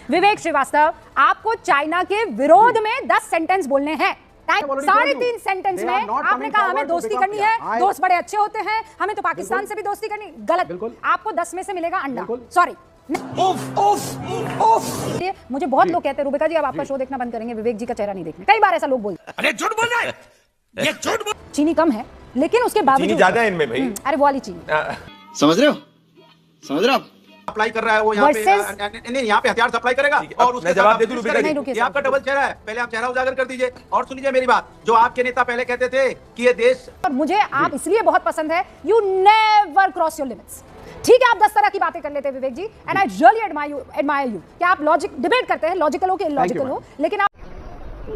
विवेक श्रीवास्तव, आपको चाइना के विरोध में 10 सेंटेंस बोलने हैं। 3.5 सेंटेंस में आपने कहा हमें दोस्ती करनी है, दोस्त बड़े अच्छे होते हैं, हमें तो पाकिस्तान से भी दोस्ती करनी। गलत, आपको 10 में से मिलेगा अंडा। सॉरी। मुझे बहुत लोग कहते हैं रूबिका जी आप आपका शो देखना बंद करेंगे, विवेक जी का चेहरा नहीं देखने। कई बार ऐसा लोग बोलते हैं। अरे झूठ बोल रहा है, ये झूठ बोल। चीनी कम है लेकिन उसके बावजूद चीनी ज्यादा है इनमें भाई। अरे वो वाली चीनी समझ रहे हो, समझ रहे हो आप? अप्लाई कर रहा है वो यहाँ पे, नहीं यहाँ पे हथियार सप्लाई करेगा और उसके जवाब दे दूं रूबिका जी। ये आपका डबल चेहरा है, पहले आप चेहरा उजागर कर दीजिए। और सुनिए मेरी बात, जो आपके नेता पहले कहते थे कि ये देश, और मुझे आप इसलिए बहुत पसंद है, you never cross your limits. ठीक है, आप 10 तरह की बातें कर लेते हैं Vivek ji, and I really admire you कि आप लॉजिक डिबेट करते हैं, लॉजिकल हो कि इलॉजिकल हो, लेकिन आप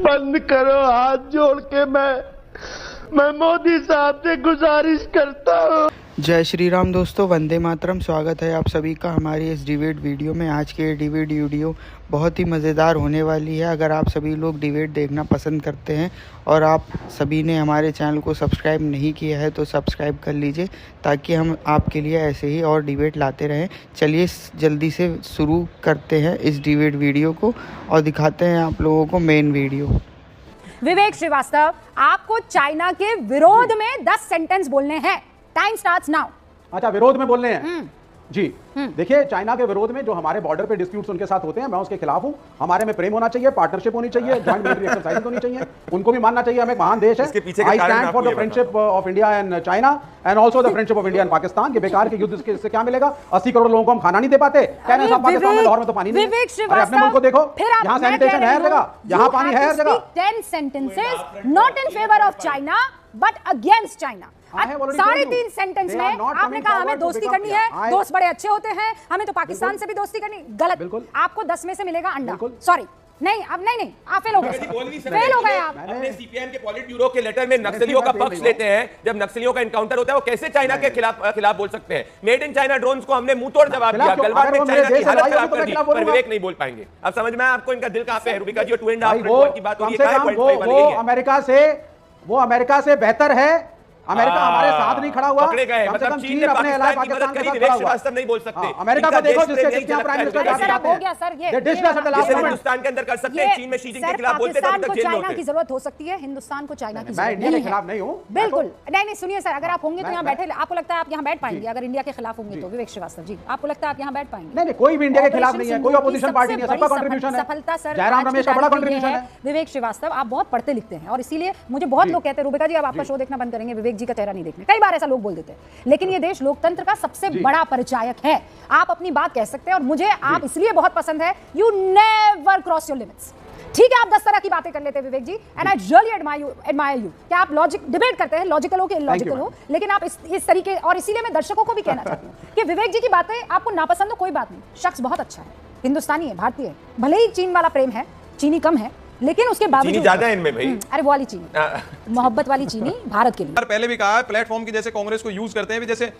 बंद करो हाथ जोड़ के। मैं मोदी साहब से गुजारिश करता हूँ। जय श्री राम दोस्तों, वंदे मातरम। स्वागत है आप सभी का हमारी इस डिबेट वीडियो में। आज के डिबेट वीडियो बहुत ही मज़ेदार होने वाली है। अगर आप सभी लोग डिबेट देखना पसंद करते हैं और आप सभी ने हमारे चैनल को सब्सक्राइब नहीं किया है तो सब्सक्राइब कर लीजिए, ताकि हम आपके लिए ऐसे ही और डिबेट लाते रहें। चलिए जल्दी से शुरू करते हैं इस डिबेट वीडियो को और दिखाते हैं आप लोगों को मेन वीडियो। विवेक श्रीवास्तव, आपको चाइना के विरोध में 10 सेंटेंस बोलने हैं। Time starts now. अच्छा, विरोध में बोलने हैं जी। देखिए, चाइना के विरोध में जो हमारे बॉर्डर पे डिस्प्यूट्स उनके साथ होते हैं, मैं उसके खिलाफ हूं। हमारे में प्रेम होना चाहिए, पार्टनरशिप होनी चाहिए, जॉइंट मिलिट्री एक्सरसाइज होनी चाहिए। उनको भी मानना चाहिए हमें महान देश है। I stand for the friendship of India and China and also the friendship of India and Pakistan. के बेकार के युद्ध से क्या मिलेगा? 80 करोड़ लोगों को हम खाना नहीं दे पाते। कहने साहब पाकिस्तान में, लाहौर में तो पानी नहीं है। अरे अपने मुल्क को देखो, यहाँ सैनिटेशन है हर जगह, यहाँ पानी है हर जगह। 10 sentences not in favor of China but against China। 3.5 sentence में आपने कहा हमें दोस्ती करनी है, दोस्त बड़े अच्छे होते हैं, हमें तो पाकिस्तान से भी दोस्ती करनी। गलत, आपको 10 में से मिलेगा अंडा। सॉरी, नहीं अब नहीं आप फेल हो गए, फेल हो गए आप। अपने सीपीएम के पॉलिट ब्यूरो के लेटर में नक्सलियों का पक्ष लेते हैं। जब नक्सलियों का एनकाउंटर होता है, वो कैसे चाइना के खिलाफ बोल सकते हैं? मेड इन चाइना ड्रोन्स को हमने मुंह तोड़ जवाब दिया, गलवान में चाइना की हालत खराब कर दी, पर विवेक नहीं बोल पाएंगे। अब समझ में आपको इनका दिल कहां पे है? रूबिका जी 2.5 की बात हो रही है, वो अमेरिका से बेहतर है। अमेरिका हमारे साथ नहीं खड़ा हुआ, पकड़े गए। मतलब चीन ने पाकिस्तान की मदद करी, विवेक श्रीवास्तव नहीं बोल सकते। अमेरिका को देखो जिसके प्राइम मिनिस्टर जाते हो गया सर, ये हिंदुस्तान के अंदर कर सकते हैं। चीन में शी जिनपिंग के खिलाफ बोलते हैं तब तक जेल में होते हैं। की जरूरत हो सकती है, हिंदुस्तान को चाइना की मैं इंडिया के खिलाफ नहीं हूं। बिल्कुल नहीं, सुनिए सर, अगर आप होंगे तो यहाँ बैठे, आपको लगता है आप यहाँ बैठ पाएंगे अगर इंडिया के खिलाफ होंगे तो? विवेक श्रीवास्तव जी, आपको लगता है आप यहाँ बैठ पाएंगे? नहीं, कोई भी इंडिया के खिलाफ नहीं है, कोई अपोजिशन पार्टी नहीं है, सबका कंट्रीब्यूशन है। सफलता सर जयराम रमेश का बड़ा कंट्रीब्यूशन है। विवेक श्रीवास्तव, आप बहुत पढ़ते लिखते हैं और इसीलिए मुझे बहुत लोग कहते हैं रूबिका जी आप आपका शो देखना बंद करेंगे, विवेक जी का चेहरा नहीं देखने। कई बार ऐसा लोग बोल देते हैं, लेकिन ये देश लोकतंत्र का सबसे बड़ा परिचायक है। आप अपनी बात कह सकते हैं और मुझे आप इसलिए बहुत पसंद है, you never cross your limits. ठीक है, आप 10 तरह की बातें कर लेते हैं Vivek ji, and I really admire you कि आप लॉजिक डिबेट करते हैं, लॉजिकल हो कि इलॉजिकल हो, लेकिन आप इस तरीके, और इसीलिए मैं दर्शकों को भी कहना चाहती हूँ कि विवेक जी की बातें आपको नापसंद हो, कोई बात नहीं, शख्स बहुत अच्छा है, हिंदुस्तानी है, भारतीय है, भले ही चीन वाला प्रेम है, चीनी कम है, लेकिन उसके बावजूद चीनी ज्यादा है इनमें भाई। अरे वो वाली चीनी, मोहब्बत वाली चीनी भारत के लिए। पहले भी कहा है, प्लेटफॉर्म की जैसे कांग्रेस को यूज करते हैं, जैसे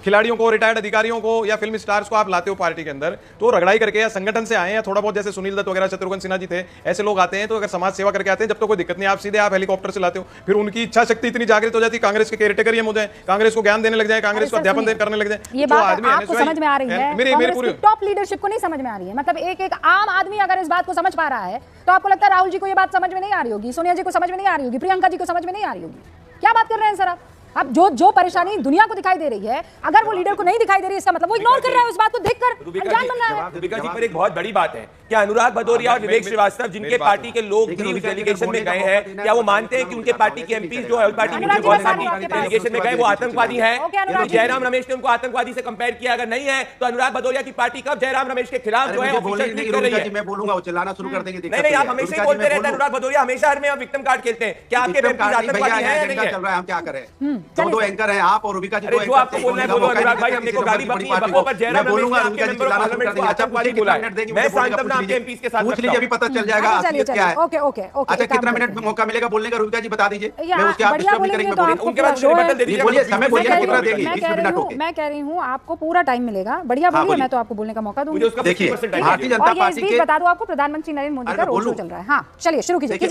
खिलाड़ियों को, रिटायर्ड अधिकारियों को या फिल्म स्टार्स को आप लाते हो पार्टी के अंदर, तो रगड़ाई करके या संगठन से आए या थोड़ा बहुत, जैसे सुनील दत्त वगैरह, शत्रुघ्न सिन्हा जी थे, ऐसे लोग आते हैं तो अगर समाज सेवा करके आते हैं जब तो कोई दिक्कत नहीं, आप सीधे आप हेलीकॉप्टर से लाते हो, फिर उनकी इच्छा शक्ति इतनी जागृत हो जाती है, कांग्रेस के केयरटेकर ही हम हो जाए, कांग्रेस को ज्ञान देने लग जाए, कांग्रेस को अध्यापन करने लग जाए। ये बात आपको समझ में आ रही है? मेरे टॉप लीडरशिप को नहीं समझ में आ रही है। मतलब एक आम आदमी अगर इस बात को समझ पा रहा है तो आपको लगता है राहुल जी को ये बात समझ में नहीं आ रही होगी, सोनिया जी को समझ में नहीं आ रही होगी, प्रियंका जी को समझ में नहीं आ रही होगी। क्या बात कर रहे हैं सर आप? अब जो परेशानी दुनिया को दिखाई दे रही है, अगर वो लीडर को नहीं दिखाई दे रही है, इसका मतलब वो इग्नोर कर रहा है उस बात को देखकर, अनजान बन रहा है। रूबिका जी पर एक बहुत बड़ी बात है, क्या अनुराग भदौरिया और विवेक श्रीवास्तव जिनके पार्टी के लोग भी उस डेलीगेशन में गए हैं, क्या वो मानते हैं कि उनके पार्टी के एमपी जो है पार्टी डेलीगेशन में गए वो आतंकवादी है? जयराम रमेश ने उनको आतंकवादी से कंपेयर किया। अगर नहीं है तो अनुराग भदौरिया की पार्टी कब जयराम रमेश के खिलाफ जो है ऑफिशियल ट्वीट कर रही है? मैं बोलूंगा वो चिल्लाना शुरू कर देंगे। नहीं, आप हमेशा ही बोलते रहते हैं अनुराग भदौरिया, हमेशा हर में आप विक्टिम कार्ड खेलते हैं। क्या आपके आतंकवादी है या नहीं है? चल रहा है, हम क्या करें? दो एंकर हैं आप और रूबिका जी, जो आपको बोलना है बोलो। अनुराग भाई, हमने को गाली बकनी है, बको पर जयराम रमेश ने आपके मेंबर ऑफ पार्लियामेंट को आतंकवादी बोला है। मैं सांतवना आपके एमपीस के साथ पूछ लीजिए, अभी पता चल जाएगा असलियत क्या है। ओके ओके ओके, अच्छा कितना मिनट में मौका मिलेगा बोलने का? रूबिका जी बता दीजिए, मैं उसके आप डिस्टर्ब नहीं करेंगे। उनके बाद रिबटल दे दीजिए, बोलिए, समय बोलिए कितना देंगे? 20 मिनट ना टोके। मैं कह रही हूं आपको पूरा टाइम मिलेगा, बढ़िया बोलिए, मैं तो आपको बोलने का मौका दूंगी। देखिए, भारतीय जनता पार्टी के, बता दूं आपको, प्रधानमंत्री नरेंद्र मोदी का रोड शो चल रहा है। हाँ चलिए शुरू कीजिए।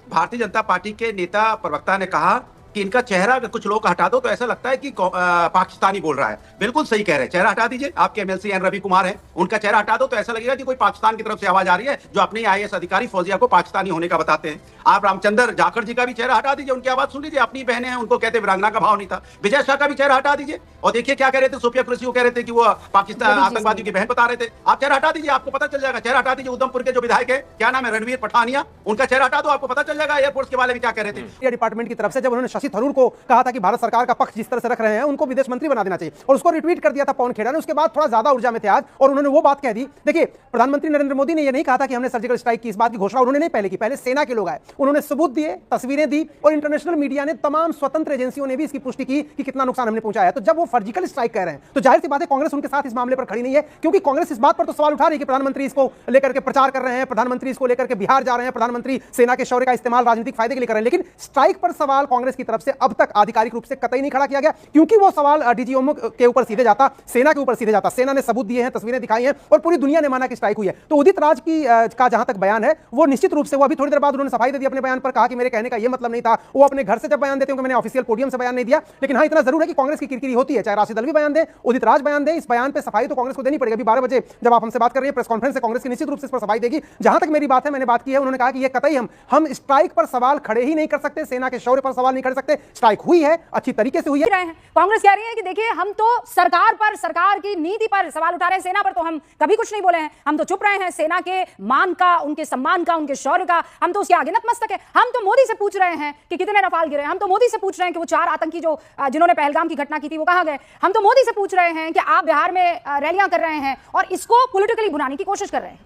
भारतीय जनता पार्टी के नेता प्रवक्ता ने कहा कि इनका चेहरा अगर कुछ लोग हटा दो तो ऐसा लगता है कि पाकिस्तानी बोल रहा है। बिल्कुल सही कह रहे हैं, चेहरा हटा दीजिए। आपके एमएलसी एन रवि कुमार हैं, उनका चेहरा हटा दो तो ऐसा लगेगा कि कोई पाकिस्तान की तरफ से आवाज आ रही है, जो अपने आईएएस अधिकारी फौजिया को पाकिस्तानी होने का बताते हैं। आप रामचंद्र जाखड़ जी का भी चेहरा हटा दीजिए, उनकी आवाज सुन लीजिए, अपनी बहनें हैं, उनको कहते वीरांगना का भाव नहीं था। विजय शाह का भी चेहरा हटा दीजिए और देखिए क्या कह रहे थे, सोफिया कुरैशी को कह रहे थे कि वो पाकिस्तान आतंकवादियों की बहन बता रहे थे। आप चेहरा हटा दीजिए, आपको पता चल जाएगा। चेहरा हटा दीजिए उधमपुर के जो विधायक है, क्या नाम है, रणवीर पठानिया, उनका चेहरा हटा दो, आपको पता चल जाएगा एयरफोर्स के बारे में क्या कह रहे थे। डिपार्टमेंट की तरफ से जब उन्होंने शशि थरूर को कहा था कि भारत सरकार का पक्ष जिस तरह से रख रहे हैं उनको विदेश मंत्री बना देना चाहिए, और उसको रिट्वीट कर दिया था पवन खेड़ा ने। उसके बाद थोड़ा ज्यादा ऊर्जा में थे आज, और उन्होंने वो बात कह दी। देखिए, प्रधानमंत्री नरेंद्र मोदी ने ये नहीं कहा था कि हमने सर्जिकल स्ट्राइक की, इस बात की घोषणा उन्होंने नहीं पहले की, पहले सेना के लोग आए, उन्होंने सबूत दिए, तस्वीरें दी, और इंटरनेशनल मीडिया ने, तमाम स्वतंत्र एजेंसियों ने भी इसकी पुष्टि की कि कितना नुकसान हमने पहुंचाया है। तो जब वो सर्जिकल स्ट्राइक कह रहे हैं तो जाहिर सी बात है कांग्रेस उनके साथ इस मामले पर खड़ी नहीं है, क्योंकि कांग्रेस इस बात पर तो सवाल उठा रही है कि प्रधानमंत्री इसको लेकर के प्रचार कर रहे हैं, प्रधानमंत्री इसको लेकर के बिहार जा रहे हैं, प्रधानमंत्री सेना के शौर्य का इस्तेमाल राजनीतिक फायदे के लिए कर रहे हैं। लेकिन स्ट्राइक पर सवाल कांग्रेस की तरफ से अब तक आधिकारिक रूप से कतई नहीं खड़ा किया गया, क्योंकि वो सवाल डीजीएमओ के ऊपर सीधे जाता, सेना के ऊपर सीधे जाता। सेना ने सबूत दिए हैं, तस्वीरें दिखाई हैं, और पूरी दुनिया ने माना कि स्ट्राइक हुई है। तो उदित राज का जहां तक बयान है, वो निश्चित रूप से, वो अभी थोड़ी देर बाद उन्होंने सफाई दे दी अपने बयान पर, कहा कि मेरे कहने का ये मतलब नहीं था। वो अपने घर से जब बयान देते हैं, मैंने ऑफिशियल पोडियम से बयान नहीं दिया, लेकिन हाँ इतना जरूर है कि कांग्रेस की किरकिरी होती है, चाहे राशिद अलवी बयान दे, उदित राज बयान दे, इस बयान पे सफाई तो कांग्रेस को देनी पड़ेगी। अभी 12 बजे जब आप हमसे बात कर रहे हैं, प्रेस कॉन्फ्रेंस से कांग्रेस की निश्चित रूप से इस पर सफाई देगी। जहां तक मेरी बात है, मैंने बात की है, उन्होंने कहा कि ये कतई हम स्ट्राइक पर सवाल खड़े ही नहीं कर सकते, सेना के शौर्य पर सवाल नहीं कर सकते। स्ट्राइक हुई है, अच्छी तरीके से हुई है। कांग्रेस कह रही है कि देखिए हम तो सरकार पर, सरकार की नीति पर सवाल उठा रहे हैं, सेना पर तो हम कभी कुछ नहीं बोले हैं, हम तो चुप रहे हैं। सेना के मान का, उनके सम्मान का, उनके शौर्य का हम तो उसके आगे नतमस्तक है। हम तो मोदी से पूछ रहे हैं कि कितने रफाल गिरे, हम तो मोदी से पूछ रहे हैं कि वो 4 आतंकी जो जिन्होंने पहलगाम की घटना की थी वो कहां गए। हम तो मोदी से पूछ रहे हैं कि आप बिहार में रैलियां कर रहे हैं और इसको पॉलिटिकली भुनाने की कोशिश कर रहे हैं।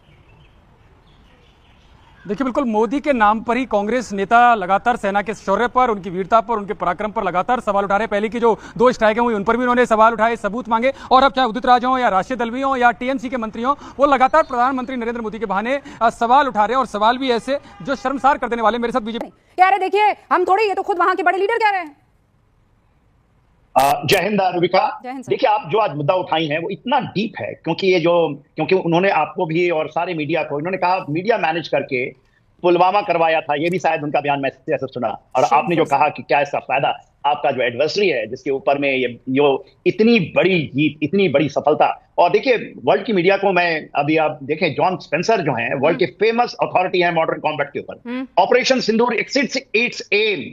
देखिए, बिल्कुल मोदी के नाम पर ही कांग्रेस नेता लगातार सेना के शौर्य पर, उनकी वीरता पर, उनके पराक्रम पर लगातार सवाल उठा रहे हैं। पहले की जो 2 स्ट्राइकें हुई उन पर भी उन्होंने सवाल उठाए, सबूत मांगे, और अब चाहे उदित राज हो या राशिद अलवी हो या टीएमसी के मंत्री हो, वो लगातार प्रधानमंत्री नरेंद्र मोदी के बहाने सवाल उठा रहे हैं, और सवाल भी ऐसे जो शर्मसार कर देने वाले। मेरे साथ बीजेपी कह रहे, देखिए हम थोड़ी, ये तो खुद वहां के बड़े लीडर कह रहे हैं। जय हिंद रूबिका। देखिए, आप जो आज मुद्दा उठाई हैं वो इतना डीप है, क्योंकि उन्होंने आपको भी और सारे मीडिया को, इन्होंने कहा मीडिया मैनेज करके पुलवामा करवाया था, ये भी शायद उनका बयान मैं ऐसे सुना। और आपने जो कहा कि क्या इसका फायदा आपका जो एडवर्सरी है, जिसके ऊपर में ये इतनी बड़ी जीत, इतनी बड़ी सफलता। और देखिए, वर्ल्ड की मीडिया को मैं अभी, आप देखें, जॉन स्पेंसर जो हैं, वर्ल्ड के फेमस अथॉरिटी हैं मॉडर्न कॉम्बैट के ऊपर, operation Sindoor exceeds its aim,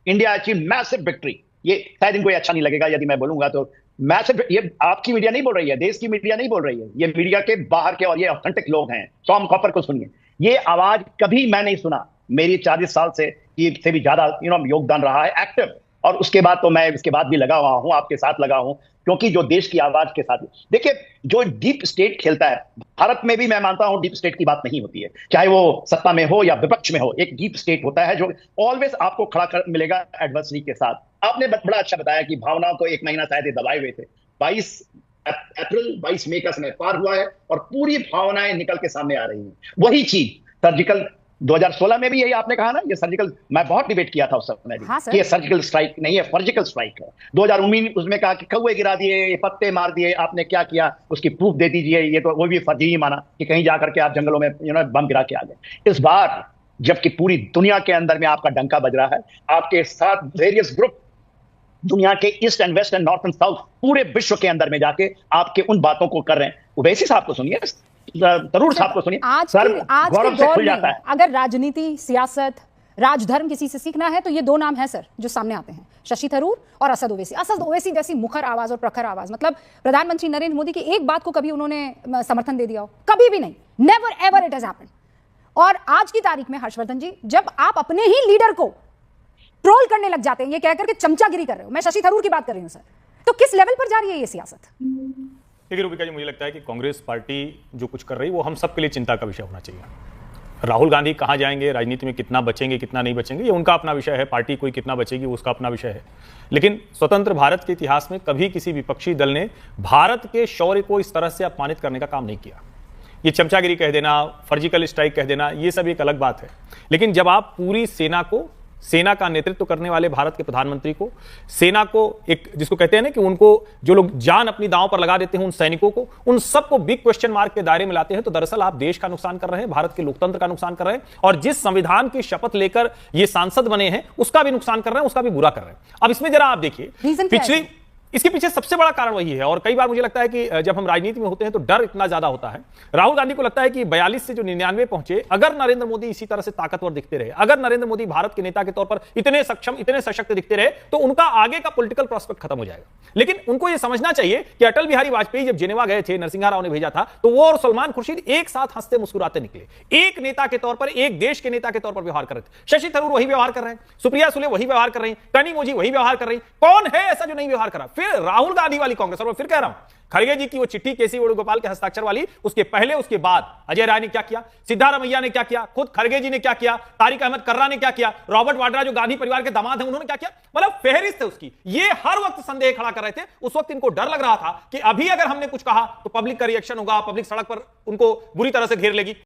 India achieve massive victory. ये शायद इनको अच्छा नहीं लगेगा यदि मैं बोलूंगा, तो मैसिव, ये आपकी मीडिया नहीं बोल रही है, देश की मीडिया नहीं बोल रही है, ये मीडिया के बाहर के और ये ऑथेंटिक लोग हैं। टॉम कॉपर को सुनिए, ये आवाज कभी मैं नहीं सुना, मेरी 40 साल से से भी ज्यादा योगदान रहा है एक्टिव, और उसके बाद तो मैं इसके बाद भी लगा हुआ हूं, आपके साथ लगा हूं, क्योंकि जो देश की आवाज के साथ, देखिए जो डीप स्टेट खेलता है, भारत में भी मैं मानता हूं डीप स्टेट की बात नहीं होती है, चाहे वो सत्ता में हो या विपक्ष में हो, एक डीप स्टेट होता है जो ऑलवेज आपको खड़ा कर मिलेगा एडवर्सरी के साथ। आपने बड़ा अच्छा बताया कि भावनाओं को 1 महीना शायद दबाए हुए थे, 22 मई का समय पार हुआ है और पूरी भावनाएं निकल के सामने आ रही हैं। वही चीज सर्जिकल 2016 में भी यही आपने कहा ना, ये सर्जिकल, मैं बहुत डिबेट किया था उस समय भी, कि ये सर्जिकल स्ट्राइक नहीं है, सर्जिकल स्ट्राइक है। 2019 उसमें कहा कि कौवे गिरा दिए, ये पत्ते मार दिए, आपने क्या किया उसकी प्रूफ दे दीजिए, ये तो वो भी फर्जी ही माना कि कहीं जाकर के आप जंगलों में बम गिरा के आ गए। इस बार जबकि पूरी दुनिया के अंदर में आपका डंका बज रहा है, आपके साथ वेरियस ग्रुप दुनिया के east and west and north and south, पूरे विश्व के अंदर में जाके आपके उन बातों को कर रहे हैं। ओवैसी साहब को सुनिए, तरूर साहब को सुनिए, आज के दौर में अगर राजनीति, सियासत, राजधर्म किसी से सीखना है तो ये 2 नाम है सर जो सामने आते हैं, शशि थरूर और असद ओवैसी। असद ओवैसी जैसी मुखर आवाज और प्रखर आवाज, मतलब प्रधानमंत्री नरेंद्र मोदी की एक बात को कभी उन्होंने समर्थन दे दिया हो? कभी भी नहीं, never ever it has happened. और आज की तारीख में हर्षवर्धन जी, जब आप अपने ही लीडर को ट्रोल करने लग जाते हैं, ये कहकर के चमचागिरी कर रहे हो, मैं शशि थरूर की बात कर रही हूं सर, तो किस लेवल पर जा रही है ये सियासत? देखिए रूबिका जी, मुझे लगता है कि कांग्रेस पार्टी जो कुछ कर रही है वो हम सबके लिए चिंता का विषय होना चाहिए। राहुल गांधी कहां जाएंगे, राजनीति में कितना बचेंगे, कितना नहीं बचेंगे, ये उनका अपना विषय है, पार्टी कोई कितना बचेगी उसका अपना विषय है। लेकिन स्वतंत्र भारत के इतिहास में कभी किसी विपक्षी दल ने भारत के शौर्य को इस तरह से अपमानित करने का काम नहीं किया। ये चमचागिरी कह देना, सर्जिकल स्ट्राइक कह देना, ये सब एक अलग बात है। लेकिन जब आप पूरी सेना को सेना का नेतृत्व करने वाले भारत के प्रधानमंत्री को, सेना को एक जिसको कहते हैं ना कि उनको जो लोग जान अपनी दांव पर लगा देते हैं, उन सैनिकों को, उन सबको बिग क्वेश्चन मार्क के दायरे में लाते हैं, तो दरअसल आप देश का नुकसान कर रहे हैं, भारत के लोकतंत्र का नुकसान कर रहे हैं, और जिस संविधान की शपथ लेकर ये सांसद बने हैं उसका भी नुकसान कर रहे हैं, उसका भी बुरा कर रहे हैं। अब इसमें जरा आप देखिए, इसके पीछे सबसे बड़ा कारण वही है। और कई बार मुझे लगता है कि जब हम राजनीति में होते हैं तो डर इतना ज्यादा होता है। राहुल गांधी को लगता है कि 42 से जो 99 पहुंचे, अगर नरेंद्र मोदी इसी तरह से ताकतवर दिखते रहे, अगर नरेंद्र मोदी भारत के नेता के तौर पर इतने सक्षम, इतने सशक्त दिखते रहे, तो उनका आगे का पॉलिटिकल प्रॉस्पेक्ट खत्म हो जाएगा। लेकिन उनको यह समझना चाहिए कि अटल बिहारी वाजपेयी जब जेनेवा गए थे, नरसिंहा राव ने भेजा था, तो वो और सलमान खुर्शीद एक साथ हंसते मुस्कुराते निकले, एक नेता के तौर पर, एक देश के नेता के तौर पर व्यवहार कर रहे थे। शशि थरूर वही व्यवहार कर रहे हैं, सुप्रिया सुले वही व्यवहार कर रही हैं, कनी मोजी वही व्यवहार कर रही हैं। कौन है ऐसा जो नहीं व्यवहार कर रहा? फिर राहुल गांधी वाली कांग्रेस, और मैं फिर कह रहा हूं, खड़गे जी की वो चिट्ठी केसी वेणुगोपाल के हस्ताक्षर वाली, उसके पहले उसके बाद अजय राय ने क्या किया, सिद्धारमैया ने क्या किया, खुद खड़गे जी ने क्या किया, तारिक अहमद कर्रा ने क्या किया, रॉबर्ट वाड्रा जो गांधी परिवार के दामाद हैं उन्होंने क्या किया, मतलब फेहरिस्त है उसकी। ये हर वक्त संदेह खड़ा कर रहे थे। उस वक्त इनको डर लग रहा था कि अभी अगर हमने कुछ कहा तो पब्लिक का रिएक्शन होगा, पब्लिक सड़क पर उनको बुरी तरह से घेर लेगी।